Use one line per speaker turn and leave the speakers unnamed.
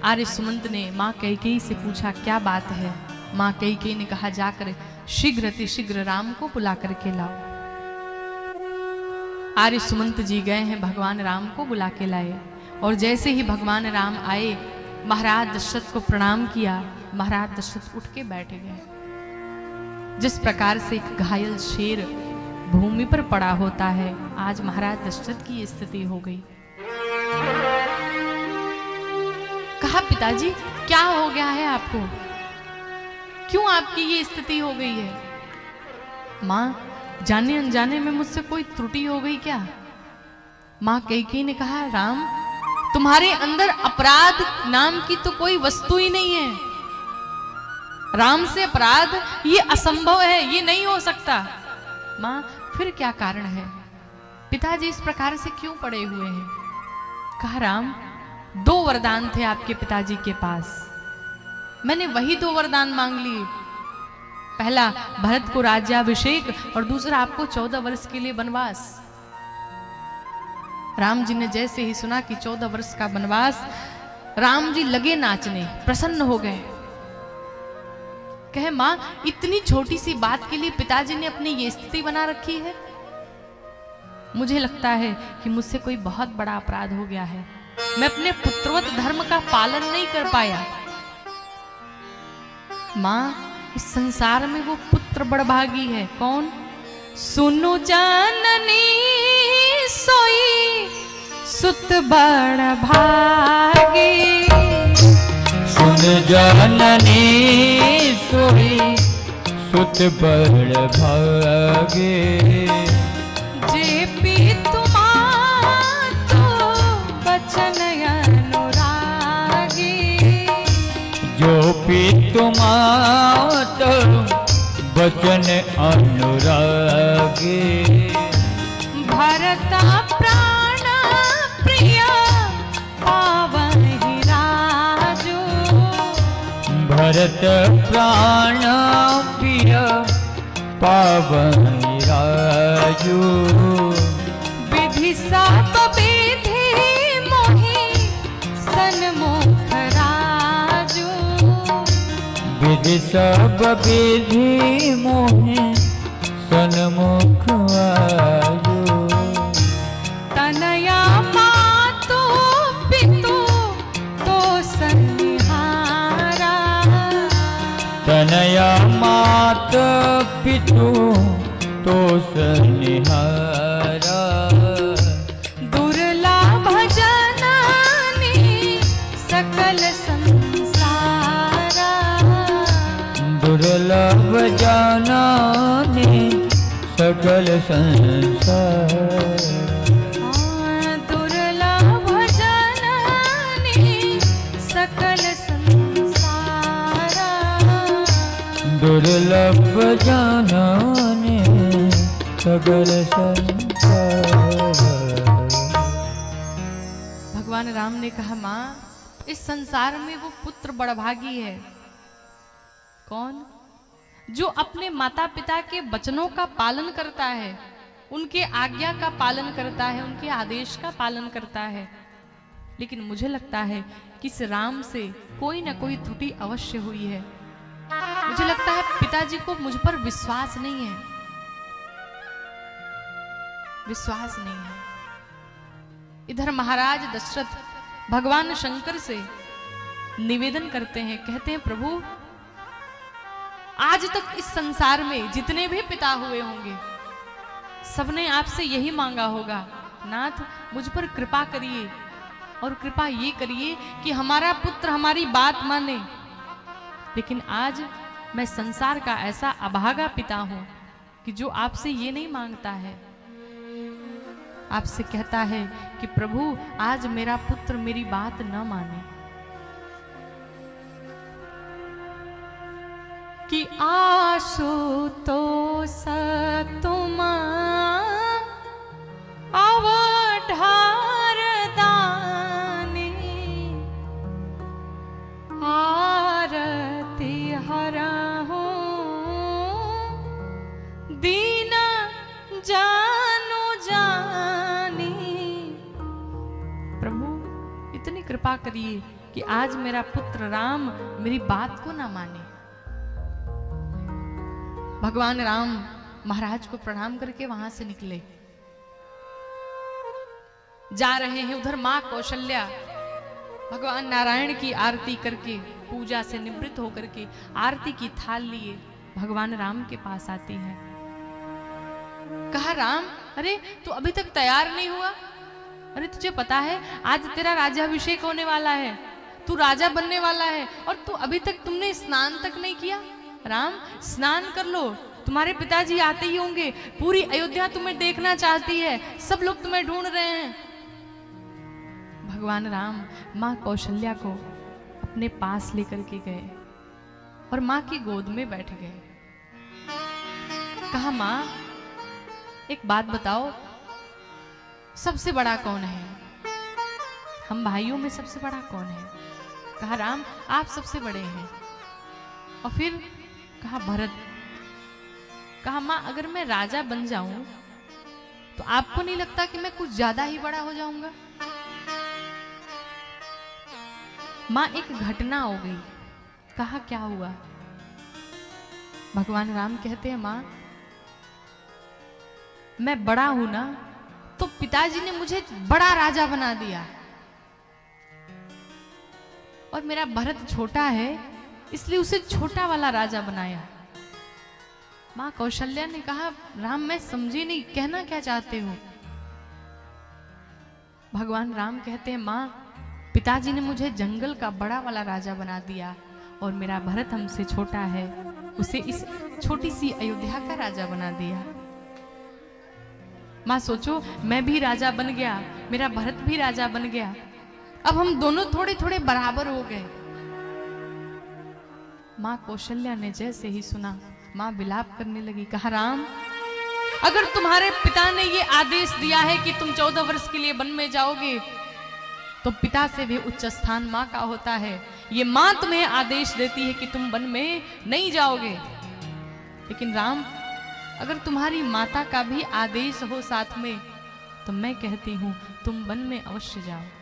आर्य सुमंत ने माँ कैकेयी से पूछा क्या बात है। माँ कैकेयी ने कहा जाकर शीघ्र अतिशीघ्र राम को बुला करके लाओ। आर्य सुमंत जी गए हैं, भगवान राम को बुला के लाए। और जैसे ही भगवान राम आए, महाराज दशरथ को प्रणाम किया। महाराज दशरथ उठ के बैठ गए। जिस प्रकार से एक घायल शेर भूमि पर पड़ा होता है, आज महाराज दशरथ की स्थिति हो गई। कहा पिताजी क्या हो गया है आपको, क्यों आपकी ये स्थिति हो गई है। मां जाने अनजाने में मुझसे कोई त्रुटि हो गई क्या। मां कैकेयी ने कहा राम तुम्हारे अंदर अपराध नाम की तो कोई वस्तु ही नहीं है। राम से अपराध ये असंभव है, ये नहीं हो सकता। मां फिर क्या कारण है, पिताजी इस प्रकार से क्यों पड़े हुए हैं। कहा राम 2 वरदान थे आपके पिताजी के पास, मैंने वही 2 वरदान मांग लिए। पहला भरत को राज्याभिषेक और दूसरा आपको 14 वर्ष के लिए वनवास। राम जी ने जैसे ही सुना कि 14 वर्ष का वनवास, राम जी लगे नाचने, प्रसन्न हो गए। कहे मां इतनी छोटी सी बात के लिए पिताजी ने अपनी ये स्थिति बना रखी है। मुझे लगता है कि मुझसे कोई बहुत बड़ा अपराध हो गया है, मैं अपने पुत्रवत धर्म का पालन नहीं कर पाया। मां इस संसार में वो पुत्र बड़भागी है। कौन। सुनो जाननी सोई सुत बड़भागी,
सुन जाननी सोई सुत बड़भागी,
जे पी तुम्हारो बचन अनुरागी,
जो पी तुम्हारो बचन अनुरागी,
भरता प्राण प्रिय पावन ही राजो,
भरत प्राण प्रिय पावन ही राजो,
विधि सब विधि मोहि सन्मुख राजो,
विधि सब विधि मोहि सन्मुख आजो,
तनया मातु पितु तो सन्निहारा,
तनया मात पितु तो सनिहारा,
दुर्लभ जननी सकल संसारा,
दुर्लभ जननी सकल संसार,
दुर्लभ जननी सकल संसारा,
दुर्लभ जननी सकल संसार।
भगवान राम ने कहा मां इस संसार में वो पुत्र बड़भागी है। कौन। जो अपने माता पिता के वचनों का पालन करता है, उनके आज्ञा का पालन करता है, उनके आदेश का पालन करता है। लेकिन मुझे लगता है कि इस राम से कोई ना कोई त्रुटि अवश्य हुई है। मुझे लगता है पिताजी को मुझ पर विश्वास नहीं है, विश्वास नहीं है। इधर महाराज दशरथ भगवान शंकर से निवेदन करते हैं, कहते हैं प्रभु आज तक इस संसार में जितने भी पिता हुए होंगे सबने आपसे यही मांगा होगा, नाथ मुझ पर कृपा करिए और कृपा ये करिए कि हमारा पुत्र हमारी बात माने। लेकिन आज मैं संसार का ऐसा अभागा पिता हूं कि जो आपसे ये नहीं मांगता है, आपसे कहता है कि प्रभु आज मेरा पुत्र मेरी बात न माने। कि आशुतोष तुम अवधार दानी, आरती हरहु दीन जानु जानी। प्रभु इतनी कृपा कृपा करिए कि आज मेरा पुत्र राम मेरी बात को ना माने। भगवान राम महाराज को प्रणाम करके वहां से निकले, जा रहे हैं। उधर मां कौशल्या भगवान नारायण की आरती करके, पूजा से निवृत्त होकर के आरती की थाल लिए भगवान राम के पास आती है। कहा, राम अरे तू अभी तक तैयार नहीं हुआ? अरे तुझे पता है आज तेरा राज्याभिषेक होने वाला है, तू राजा बनने वाला है और तू अभी तक तुमने स्नान तक नहीं किया। राम स्नान कर लो, तुम्हारे पिताजी आते ही होंगे, पूरी अयोध्या तुम्हें देखना चाहती है, सब लोग तुम्हें ढूंढ रहे हैं। भगवान राम मां कौशल्या को अपने पास लेकर के गए और मां की गोद में बैठ गए। कहा, मां एक बात बताओ, सबसे बड़ा कौन है? हम भाइयों में सबसे बड़ा कौन है? कहा, राम आप सबसे बड़े हैं। और फिर कहा, भरत। कहा, मां अगर मैं राजा बन जाऊं तो आपको नहीं लगता कि मैं कुछ ज्यादा ही बड़ा हो जाऊंगा? मां एक घटना हो गई। कहा, क्या हुआ? भगवान राम कहते हैं, मां मैं बड़ा हूं ना, तो पिताजी ने मुझे बड़ा राजा बना दिया और मेरा भरत छोटा है इसलिए उसे छोटा वाला राजा बनाया। मां कौशल्या ने कहा, राम मैं समझी नहीं, कहना क्या चाहते हो? भगवान राम कहते हैं, मां पिताजी ने मुझे जंगल का बड़ा वाला राजा बना दिया और मेरा भरत हमसे छोटा है, उसे इस छोटी सी अयोध्या का राजा बना दिया। मां सोचो, मैं भी राजा बन गया, मेरा भरत भी राजा बन गया, अब हम दोनों थोड़े थोड़े बराबर हो गए। मां कौशल्या ने जैसे ही सुना, मां विलाप करने लगी। कहा, राम अगर तुम्हारे पिता ने ये आदेश दिया है कि तुम 14 वर्ष के लिए वन में जाओगे, तो पिता से भी उच्च स्थान मां का होता है। ये मां तुम्हें आदेश देती है कि तुम वन में नहीं जाओगे, लेकिन राम अगर तुम्हारी माता का भी आदेश हो साथ में, तो मैं कहती हूं तुम वन में अवश्य जाओ।